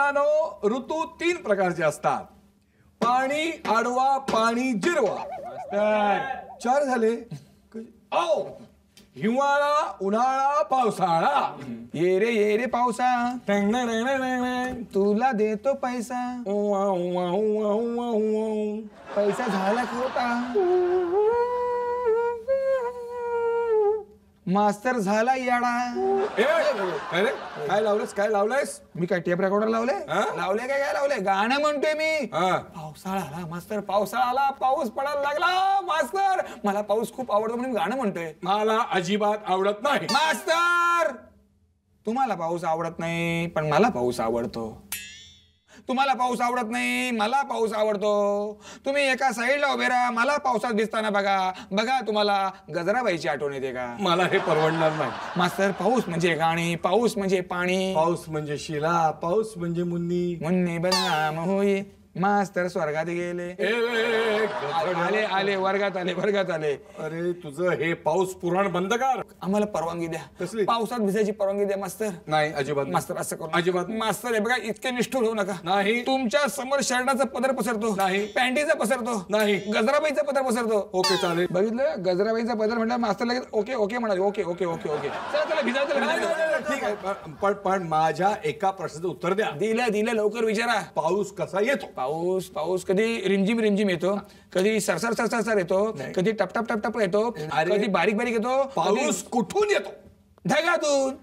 मुलांनो, ऋतू 3 प्रकारचे असतात. पाणी, आडवा, पाणी, जिरवा. 4 झाले. आओ, हिवाळा, उन्हाळा, पावसाळा. ये रे पावसा, तुला देतो पैसा. पैसा झाला खोटा, मास्तर झाला याडा. काय लावलंस, काय लावलंयस? मी काय टेप रेकॉर्डर लावले? हा? लावले काय लावले? गाणं म्हणतोय मी. पावसाळा आला मास्तर, पावसाळा आला, पाऊस पडायला लागला मास्तर. मला पाऊस खूप आवडतो म्हणून गाणं म्हणतोय. मला अजिबात आवडत नाही. मास्तर, तुम्हाला पाऊस आवडत नाही पण मला पाऊस आवडतो. तुम्हाला पाऊस आवडत नाही, मला पाऊस आवडतो. तुम्ही एका साईडला उभे राहा, मला पावसात भिजताना बघा. बघा, तुम्हाला गजराबाईची आठवण येते का? मला हे परवडणार नाही. मास्तर, पाऊस म्हणजे गाणी, पाऊस म्हणजे पाणी, पाऊस म्हणजे शिला, पाऊस म्हणजे मुन्नी. मुन्नी बदनाम होई. मास्तर स्वर्गात गेले. आले आले वर्गात आले. अरे तुझं हे पाऊस पुराण बंद कर. आम्हाला परवानगी द्या. कसली? पावसात भिजायची परवानगी द्या मास्तर. नाही, अजिबात मास्तर असं करू अजिबात मास्तर. हे बघा, इतके निष्ठुर होऊ नका. नाही. तुमच्या समोर शर्टाचा पदर पसरतो, नाही. पॅन्टीचा पसरतो, नाही. गजराबाईचा पदर पसरतो. ओके, चालेल. बघितलं, गजराबाईचा पदर म्हटलं मास्तर लगेच ओके ओके म्हणाले. ओके ओके ओके ओके चला भिजा. ठीक आहे, पण माझ्या एका प्रश्नाचं उत्तर द्या. दिलं लवकर विचारा. पाऊस कसा येतो? पाऊस कधी रिमझिम येतो, कधी सरसर येतो, कधी टप येतो, कधी बारीक येतो. पाऊस कुठून येतो? ढगातून.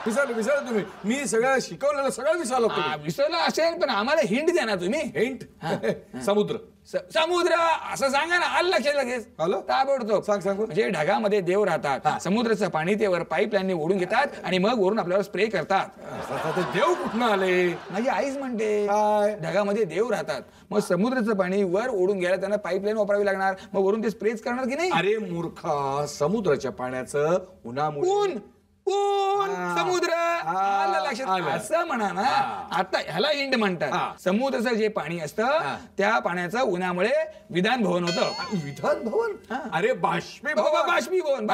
विसरलं तुम्ही. मी सगळं शिकवलेलं सगळं विसरलं असेल पण आम्हाला हिंट द्या ना तुम्ही. हिंट? समुद्र. समुद्र असं सांगा ना, आलं लक्षात लगेच. ताबडतोब सांग. म्हणजे ढगामध्ये देव राहतात. समुद्राचं पाणी ते वर पाईपलाईनने ओढून घेतात आणि मग वरून आपल्याला स्प्रे करतात. देव कुठून आले? माझी आईच म्हणते ढगामध्ये देव राहतात. मग समुद्राचं पाणी वर ओढून घ्यायला त्यांना पाईपलाईन वापरावी लागणार, मग वरून ते स्प्रेच करणार की नाही? अरे मूर्खा, समुद्राच्या पाण्याचं उन्हामुळे समुद्र आलं लक्षात. असं म्हणा ना. आता ह्याला हिंड म्हणतात. समुद्राचं जे पाणी असतं त्या पाण्याचं उन्हामुळे विधान भवन होतं. विधान भवन? अरे बाष्पीभवन.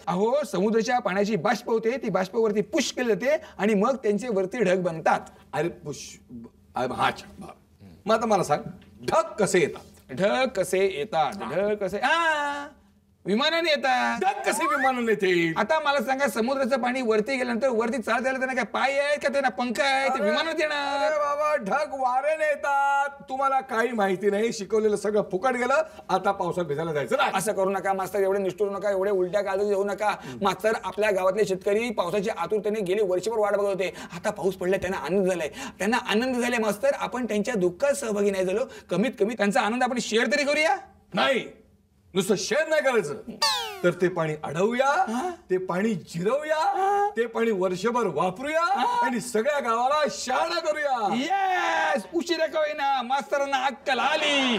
अहो, समुद्राच्या पाण्याची बाष्प होते, ती बाष्पावरती पुश केली जाते आणि मग त्यांचे वरती ढग बनतात. अरे मग आता मला सांग, ढग कसे येतात? विमानाने येतात. ढग कसे विमानाने येतील? आता मला सांगा, समुद्राचं पाणी वरती गेल्यानंतर वरती चालत यायला त्यांना काय पाय आहेत का, त्यांना पंख आहे? ते विमानात येणार. बाबा, ढग वाऱ्याने येतात. तुम्हाला काही माहिती नाही, शिकवलेलं सगळं फुकट गेलं. आता पावसात भिजायला जायचं नाही. असं करू नका मास्तर, एवढे निष्ठुर नका, एवढे उलट्या काळजी येऊ नका मास्तर. आपल्या गावातले शेतकरी पावसाची आतुरतेने गेले वर्षभर वाट बघत होते. आता पाऊस पडला, त्यांना आनंद झालाय मास्तर. आपण त्यांच्या दुःखात सहभागी नाही झालो, कमीत कमी त्यांचा आनंद आपण शेअर तरी करूया. नाही, नुसतं शेअर नाही करायचं, तर ते पाणी अडवूया, ते पाणी जिरवूया, ते पाणी वर्षभर वापरूया आणि सगळ्या गावाला शहाणा करूया. येस, उशिरा का होईना मास्तरांना अक्कल आली.